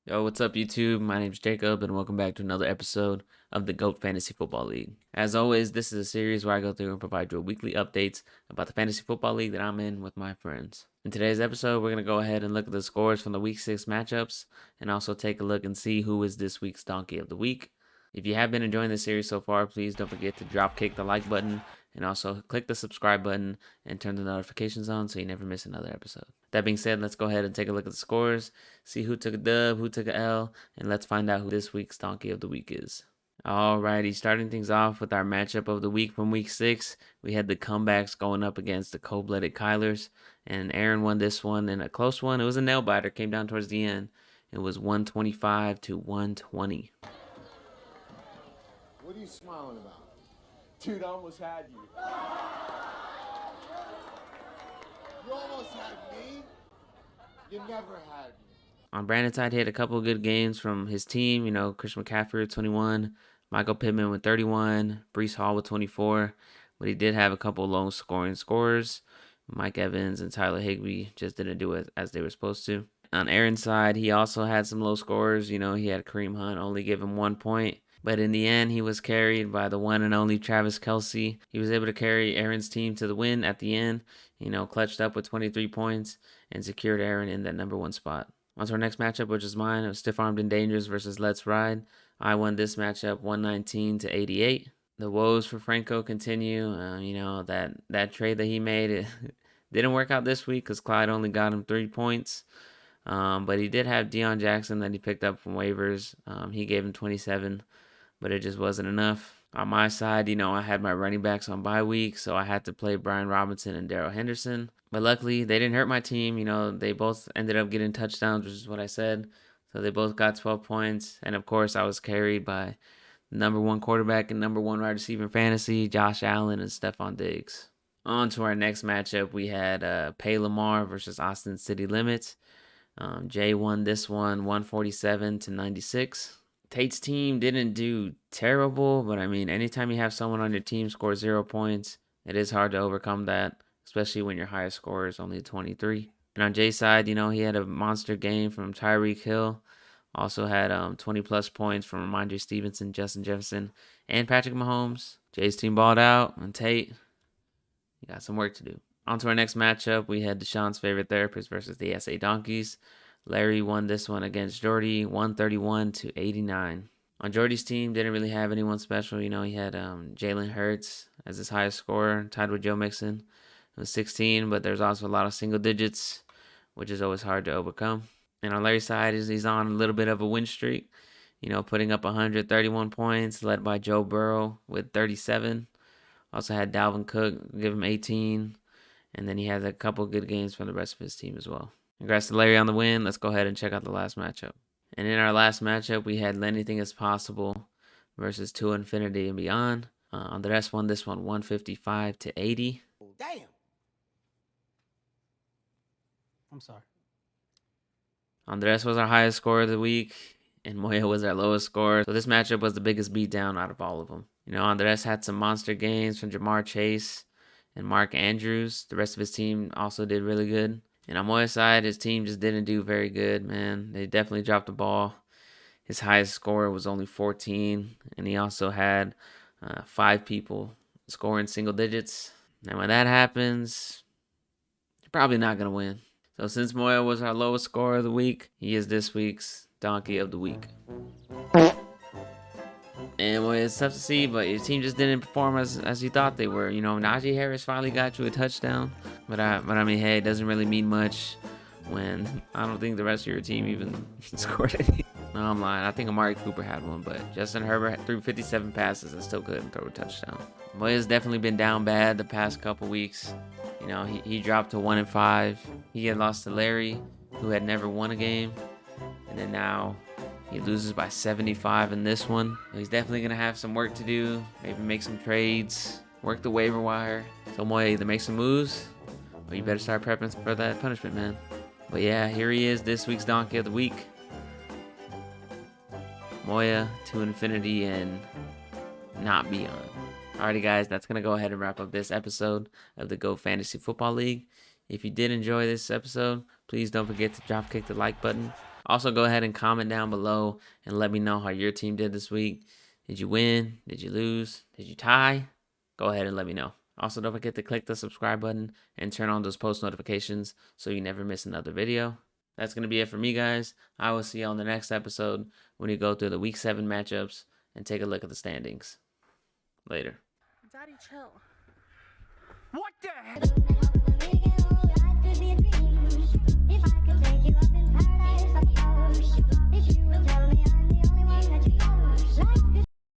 Yo, what's up, YouTube? My name's Jacob, and welcome back to another episode of the GOAT Fantasy Football League. As always, this is a series where I go through and provide you with weekly updates about the fantasy football league that I'm in with my friends. In today's episode, we're going to go ahead and look at the scores from the Week 6 matchups, and also take a look and see who is this week's Donkey of the Week. If you have been enjoying this series so far, please don't forget to drop kick the like button and also click the subscribe button and turn the notifications on so you never miss another episode. That being said, let's go ahead and take a look at the scores, see who took a dub, who took a L, and let's find out who this week's Donkey of the Week is. Alrighty, starting things off with our matchup of the week from week 6, we had the comebacks going up against the cold-blooded Kylers, and Aaron won this one in a close one. It was a nail biter, came down towards the end. It was 125 to 120. What are you smiling about? Dude, I almost had you. You almost had me? You never had me. On Brandon's side, he had a couple of good games from his team. Christian McCaffrey with 21, Michael Pittman with 31, Breece Hall with 24. But he did have a couple of low scoring scores. Mike Evans and Tyler Higbee just didn't do it as they were supposed to. On Aaron's side, he also had some low scores. He had Kareem Hunt only give him 1 point. But in the end, he was carried by the one and only Travis Kelce. He was able to carry Aaron's team to the win at the end, clutched up with 23 points and secured Aaron in that number 1 spot. On to our next matchup, which is mine. It was Stiff Armed and Dangerous versus Let's Ride. I won this matchup 119 to 88. The woes for Franco continue. That trade that he made, it didn't work out this week because Clyde only got him 3 points. But he did have Deion Jackson that he picked up from waivers. He gave him 27, but it just wasn't enough. On my side, I had my running backs on bye week, so I had to play Brian Robinson and Darrell Henderson. But luckily, they didn't hurt my team. They both ended up getting touchdowns, which is what I said. So they both got 12 points. And of course, I was carried by the number 1 quarterback and number 1 wide receiver in fantasy, Josh Allen and Stephon Diggs. On to our next matchup, we had Pay Lamar versus Austin City Limits. Jay won this one 147 to 96. Tate's team didn't do terrible, but anytime you have someone on your team score 0 points, it is hard to overcome that, especially when your highest score is only 23. And on Jay's side, he had a monster game from Tyreek Hill. Also had 20 plus points from Ramondre Stevenson, Justin Jefferson, and Patrick Mahomes. Jay's team balled out, and Tate, you got some work to do. On to our next matchup, we had Deshaun's favorite therapist versus the SA Donkeys. Larry won this one against Jordy, 131 to 89. On Jordy's team, didn't really have anyone special. He had Jalen Hurts as his highest scorer, tied with Joe Mixon. It was 16, but there's also a lot of single digits, which is always hard to overcome. And on Larry's side, he's on a little bit of a win streak, putting up 131 points, led by Joe Burrow with 37. Also had Dalvin Cook give him 18. And then he has a couple good games from the rest of his team as well. Congrats to Larry on the win. Let's go ahead and check out the last matchup. And in our last matchup, we had Anything Is Possible versus To Infinity and Beyond. Andres won this one 155 to 80. Damn. I'm sorry. Andres was our highest scorer of the week, and Moya was our lowest scorer. So this matchup was the biggest beatdown out of all of them. Andres had some monster games from Jamar Chase and Mark Andrews. The rest of his team also did really good. And on Moya's side, his team just didn't do very good, man. They definitely dropped the ball. His highest score was only 14, and he also had 5 people scoring single digits. And when that happens, you're probably not going to win. So since Moya was our lowest scorer of the week, he is this week's Donkey of the Week. And well, it's tough to see, but your team just didn't perform as you thought they were. Najee Harris finally got you a touchdown, but hey, it doesn't really mean much when I don't think the rest of your team even scored any. No, I'm lying. I think Amari Cooper had one, but Justin Herbert threw 57 passes and still couldn't throw a touchdown. Moya's definitely been down bad the past couple weeks. He dropped to 1-5. He had lost to Larry, who had never won a game, and then now he loses by 75 in this one. He's definitely going to have some work to do. Maybe make some trades, work the waiver wire. So Moya, either make some moves, or you better start prepping for that punishment, man. But yeah, here he is, this week's Donkey of the Week. Moya, To Infinity, and not beyond. Alrighty, guys, that's going to go ahead and wrap up this episode of the GOAT Fantasy Football League. If you did enjoy this episode, please don't forget to drop kick the like button. Also, go ahead and comment down below and let me know how your team did this week. Did you win? Did you lose? Did you tie? Go ahead and let me know. Also, don't forget to click the subscribe button and turn on those post notifications so you never miss another video. That's going to be it for me, guys. I will see you on the next episode when we go through the Week 7 matchups and take a look at the standings. Later. Daddy, chill. What the heck?